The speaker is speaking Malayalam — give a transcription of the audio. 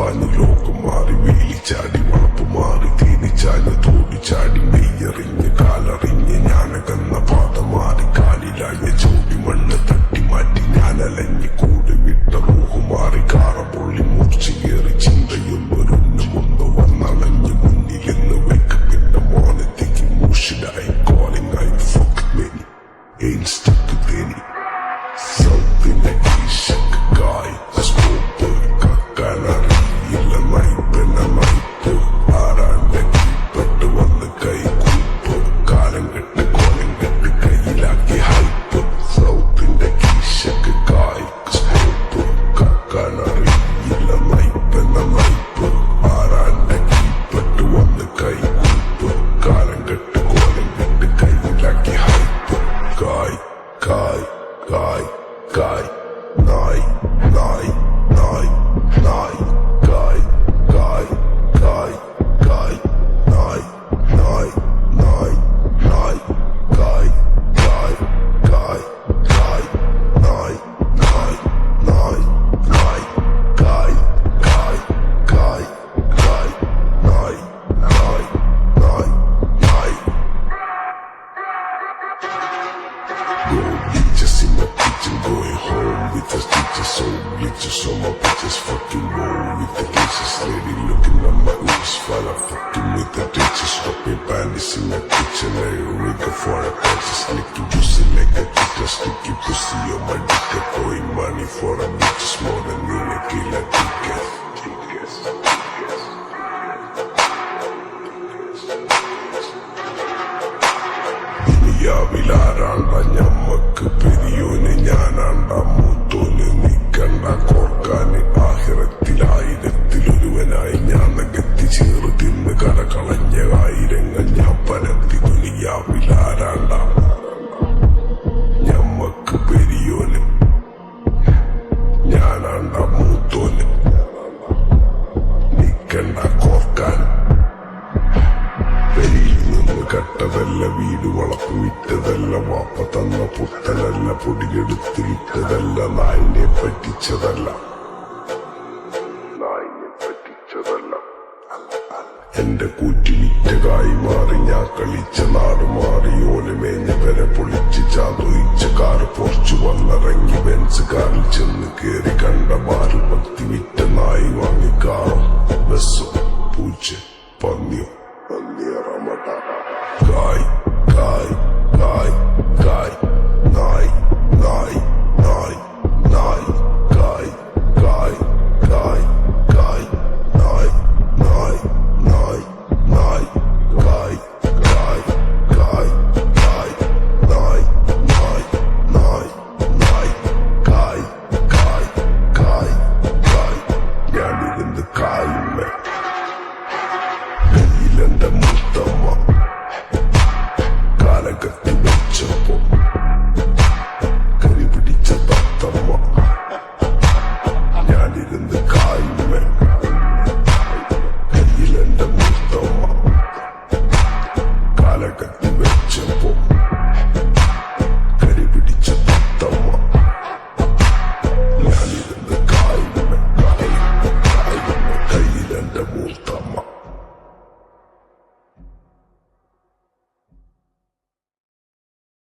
മാഞ്ഞ് ലോകം മാറി വേലി ചാടി വളപ്പ് മാറി തേനിച്ചാഞ്ഞ് തോടി ചാടി മെയ്യറിഞ്ഞ് കാലറിഞ്ഞ് ഞാനകന്ന പാത മാറി കാലിലായ ചോടി മണ്ണ് തട്ടി മാറ്റി ഞാനലഞ്ഞ് കൂടി വിട്ട റൂഹ് മാറി കാറ പൊള്ളി മൂർച്ചയേറി ചിന്തയൊന്നൊരുന്നുമൊന്ന് വന്നളഞ്ഞ് മുന്നിലെന്ന് വെക്കപ്പെട്ട മോനത്തേക്ക് മൂഷിലായി calling I fuck many ain't stuck with any something that he shook guy scope കക്കാനറിയില്ല നയിപ്പെന്ന നയിപ്പ് ആരാന്റെ കീപ്പെട്ട് വന്ന് കൈ കൂപ്പ് കാലം കെട്ട് കോലം കെട്ട് കയ്യിലാക്കി ഹൈപ്പ് സൗത്തിന്റെ കീശക്ക് കായ് സ്കോപ്പ് കക്കാനറിയില്ല നയിപ്പെന്ന നയിപ്പ് ആരാന്റെ കീപ്പെട്ട് വന്ന് കൈ കൂപ്പ് കാലം കെട്ട് കോലം കെട്ട് കയ്യിലാക്കി ഹൈപ്പ് കായ് കായ് കായ് കായ് നായ് നായ് നായ് നായ് കായ് കായ് കായ് കായ് നായ് നായ് നായ് നായ് കായ് കായ് കായ് കായ് നായ് നായ് നായ് നായ് കായ് കായ് കായ് കായ് നായ് നായ് നായ് നായ് Go bitches in the kitchen, going home with the stitches, so glitches, so my bitches fucking roll with the cases, lady looking at my oops, while I'm fucking with the ditches, dropping panties in the kitchen, I rigger for a purchase, licking juicy like a ticker, sticky pussy on my dick, throwing money for a bitches more than me, a killer ticket. ദുനിയാവിലാരാണ്ട ഞമ്മക്ക് പെരിയോന് ഞാനാണ്ട മൂത്തോന് നിക്കണ്ട കോർക്കാന് ആഹിറത്തിലായിരത്തിലൊരുവനായി ഞാൻ നകത്തി ചേറ് തിന്ന് കടകളഞ്ഞ ആയിരങ്ങൾ ഞാൻ പരത്തി ദുനിയാവിലാരാണ്ട ഞമ്മക്ക് പെരിയോന് ഞാനാണ്ട മൂത്തോന് നിക്കണ്ട കോർക്കാൻ കട്ടതല്ല വീട് വളപ്പ് വിറ്റതല്ല വാപ്പ തന്ന പുത്തനല്ല പൊടിയെടുത്ത് വിറ്റതല്ല നായിനെ പറ്റിച്ചതല്ല എന്റെ കൂറ്റിലിറ്റകായി മാറി ഞാൻ കളിച്ച നാട് മാറി ഓലമേഞ്ഞ വരെ പൊളിച്ച് ചാതൊയിച്ച കാറ് പൊറച്ചു വന്നിറങ്ങി ബെൻസ് കാറിൽ ചെന്ന് കേറി കണ്ട ബാറിൽ പത്തി വിറ്റ നായി വാങ്ങി കാറും ബസ്സും പൂച്ച പന്നിയോ Guy, guy, guy, guy, nai, nai, nai, nai, guy, guy, guy, guy, nai, nai, nai, nai, guy, guy, guy, guy, nai, nai, nai, nai, guy, guy, guy, guy. ഞാനിരുന്ന് കായുമ്മ കയ്യിലെന്റെ Muthamma കാലകത്തി വെച്ചപ്പോ കരി പിടിച്ച തത്തമ്മ ഞാനിരുന്ന് കായുമ്മ കയ്യിലെന്റെ മുത്തമ്മ കാലകത്തി വെച്ചപ്പോ